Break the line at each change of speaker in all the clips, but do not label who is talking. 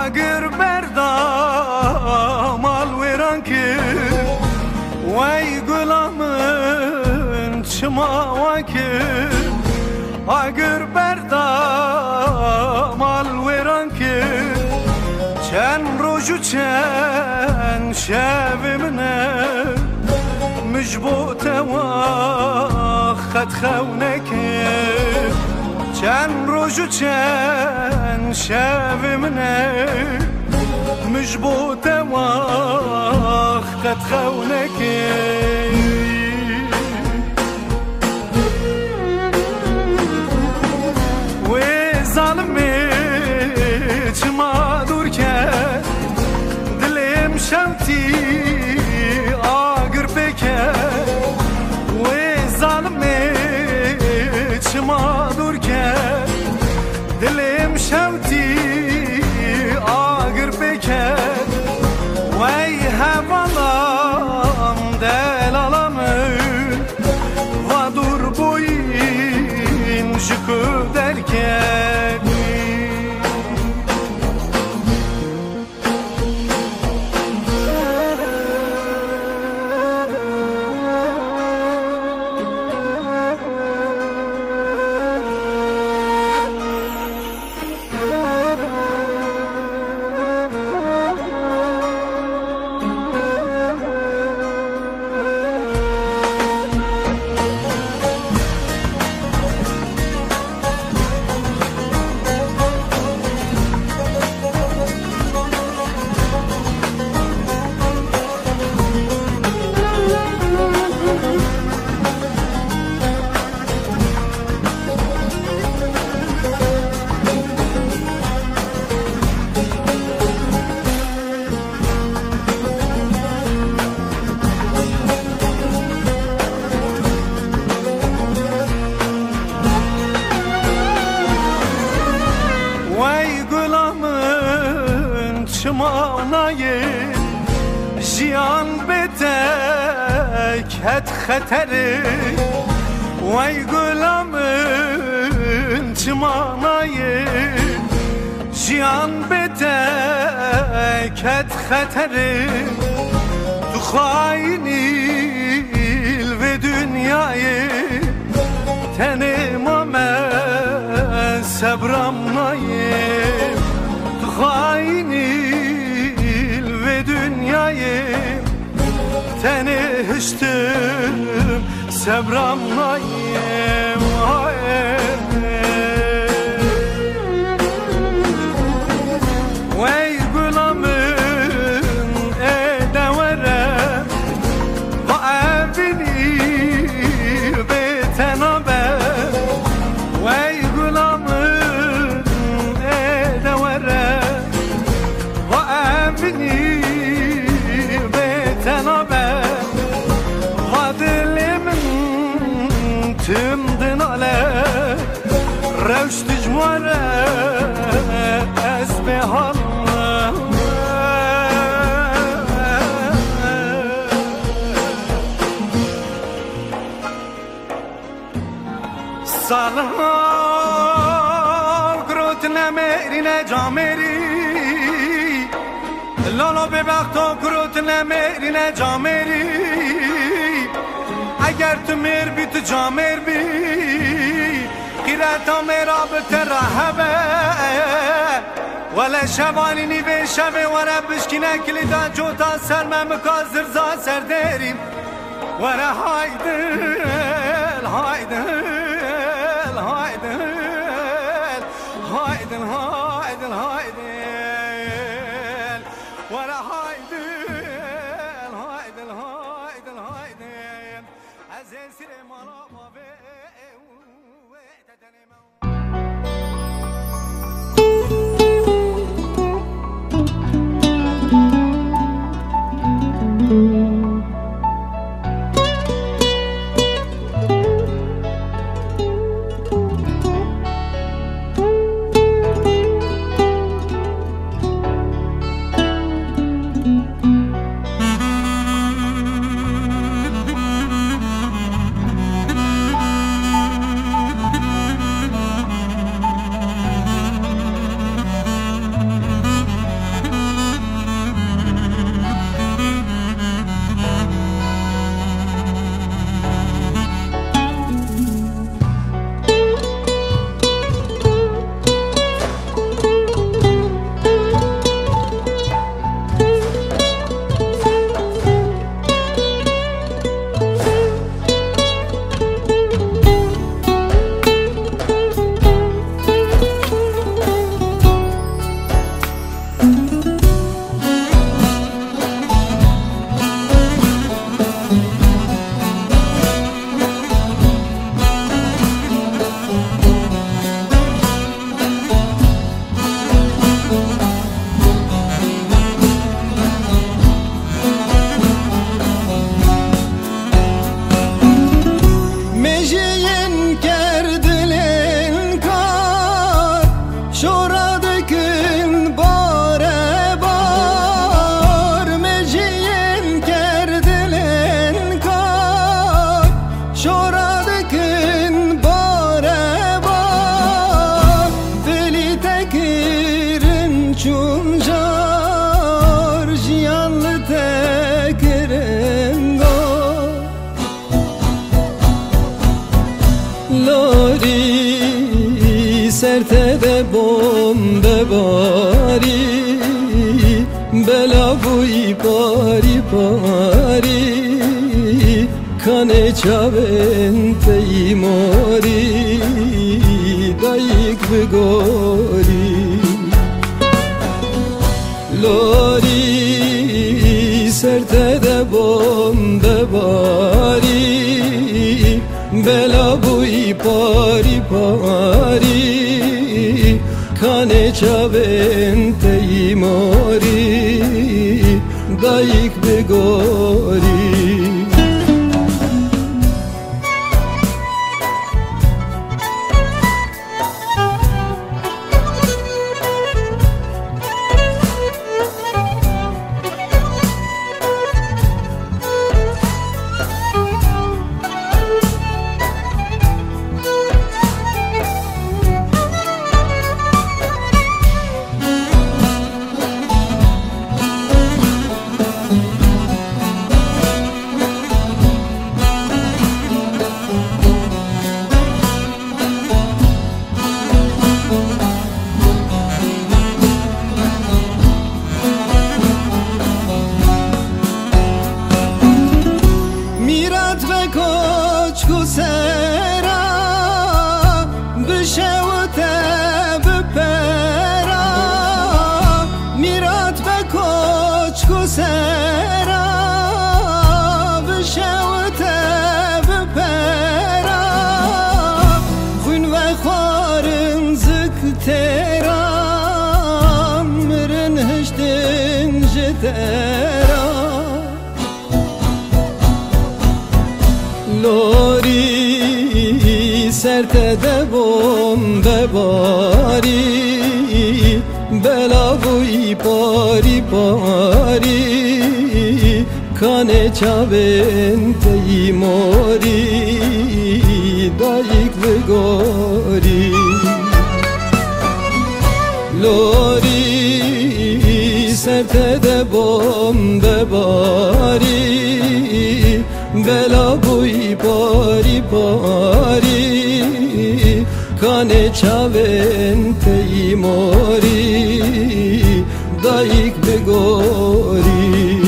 اگر بردم الویران کرد وی گلامن چما کرد اگر بردم الویران کرد چند روز و چند شب منه مجبوط وقت خونه کرد چند روز و چند شب منه مجبوط وقت خونه کرد و ظالمه چما دور کرد دلم شمتی آگر بکرد و ظالمه چما دور کرد دلم شمتی آگر بکرد وی هوالام دلالامın و دور boyun jıkı derken شمانای جیان بتک هد خطره وی گلامın شمانای جیان بتک هد خطره تو خاینیل و dünyayı tenima men sabram nayim tu خاینیل و dünyayı teniştim sabram nayim وی گلامın edevere و evini betenabe وی گلامın edevere و evini betenabe و dilimin tüm dinale revşt cmare ez behal سالها گروت نمیرینه جامری لالا به وقتا گروت نمیرینه جامری اگر تو میر بی تو جامر بی قیرتا میرا به ترحبه ولی شبانی به شبه و ربش کی نکلی دا جوتا سرمه مکازر زا سر داریم ولی هایدل هایدل هایدل هایدل هایدل ولا هایدل هایدل هایدل هایدل از سر مالا ما به
بلا بوی پاری پاری کانه چاون تیماری دایک بگوری لوری سرت دبم بباری بلا بوی پاری پاری کانه چاون تیماری دایک بگوری
کوچکو سرا بشوت بپرا میرات به کوچکو سرا بشوت بپرا خون و خوارن زکترا مرن هشتن جترا لوری سرت دبم بباری بلا بوی پاری پاری کانه چاون تیماری دایک بگوری لوری سرت دبم بباری بلا بوی پاری پاری کانه چاون تیماری دایک بگوری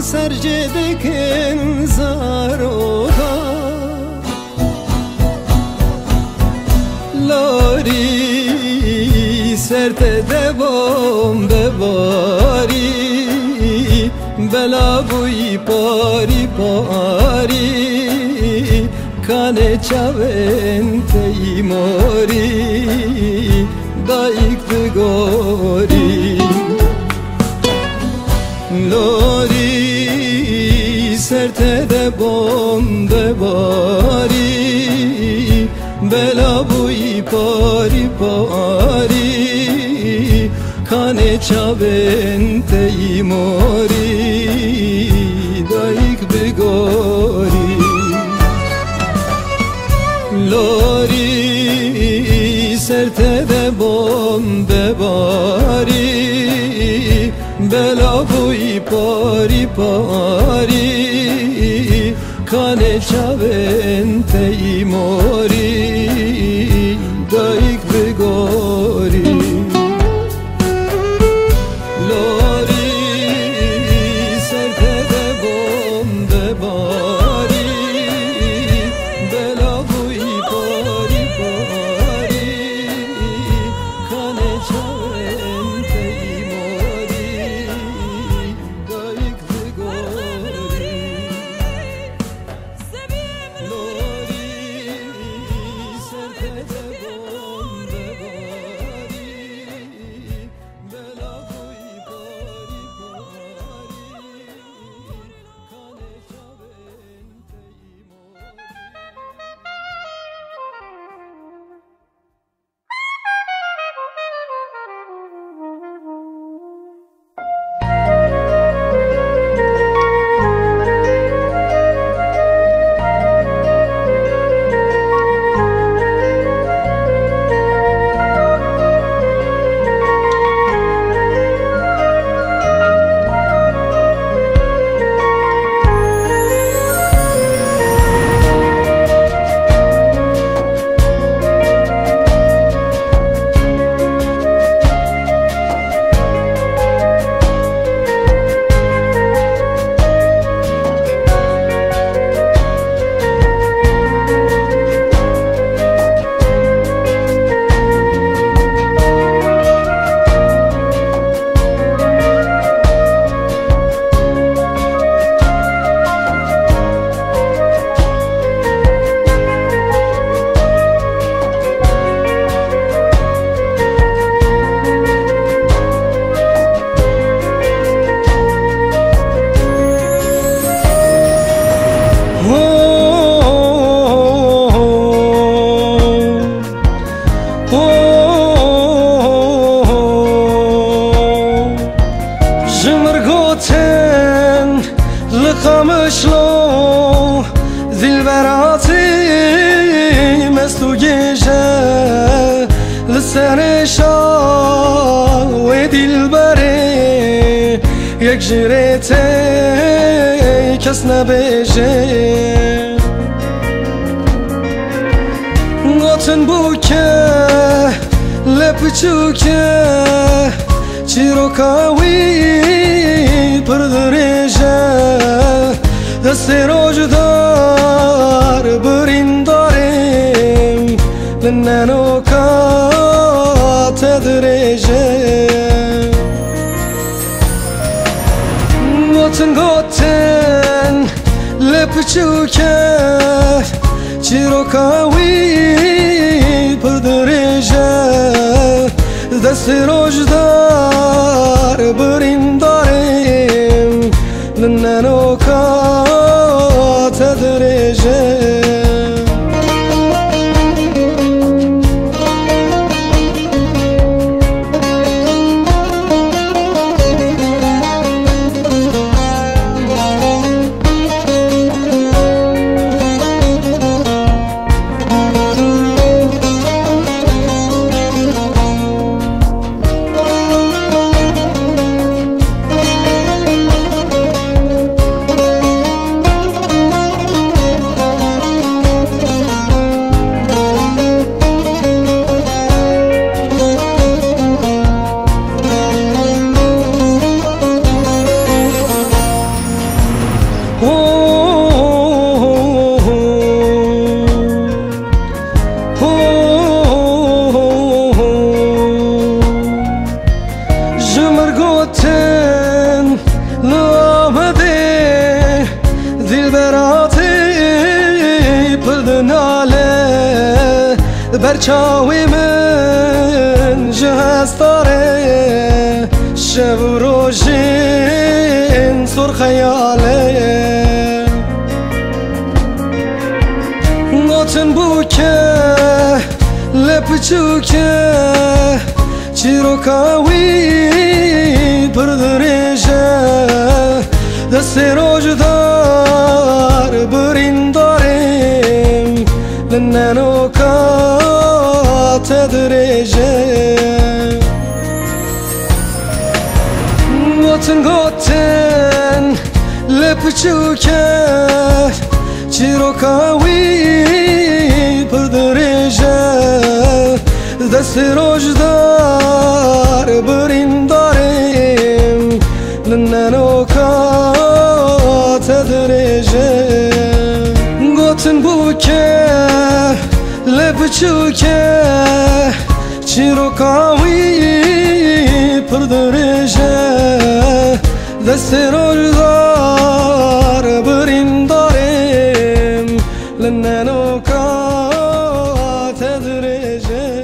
سرجدکن زاروها لاری سرت دبم بباری بلا بوی پاری پاری کانه چاون تیماری دایک بگوری لوری سرت دبم بباری بلا بوی پاری پاری کانه چاون تیماری دایک بگوری لوری سرت دبم بباری بلا بوی پاری پاری کانه چاون تیماری دایک بگوری لوری سرت دبم بباری
یک جریته کس نبیجه گوتن بو که لپچو که چیروکاوی پر دریجه دست روجدار برین داریم لننو کات دریجه گوتن لپچو که چیروکاوی پر دریجه دست روجدار برین داریم لننو کات دریجه برچاوی من جهاز داره شب و روزین سر خیاله گوتن بو که لپچو که چیروکاوی پر دریجه دست روجدار برین داریم لننو کات دریجه گوتن لپچو که چیروکاوی پر دریجه دست روجدار برین داریم لننو کات دریجه گوتن بو که لپچو که چیروکاوی پر دریجه دست روزدار برین داریم لننو کات دریجه